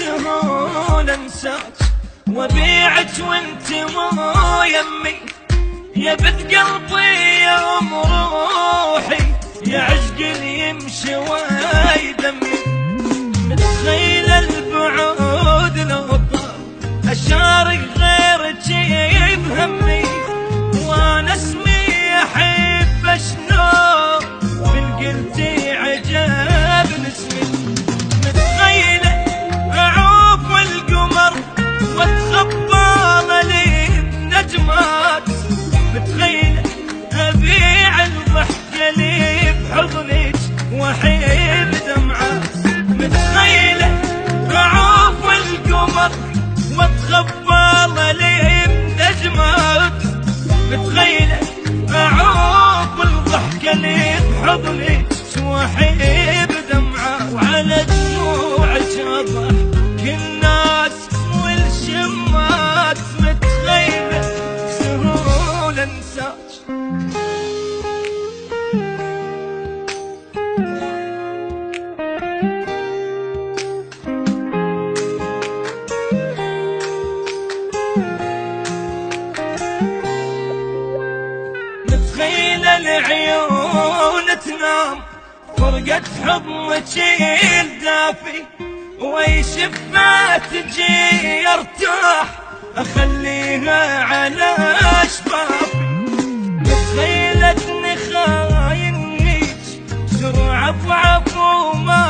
سهول انساك وبيعك وانت مو يمي، يا بث قلبي يا ام روحي، يا عشق اللي يمشي ويدمي. متخيل البعود لو طار اشارك غيرك بهمي، وانا اسمي احب اشنو من قلتي عجبني اسمي. متخيله اعوف القمر واتخبى لي النجمات، متخيله ابيع الضحكه لي بحضنك واحب دمعات. متخيله اعوف القمر واتخبى لي النجمات، متخيله اعوف الضحكه لي بحضنك واحب دمعات. وعلى دموعك اضحك الناس والشمات، متخيله سهول انساك. متخيله العيون تنام فرقت حضنك الدافي، وي شفات تجي ارتاح اخليها على شفافي. متخيلتني خاين هيج سرعه بعفو ما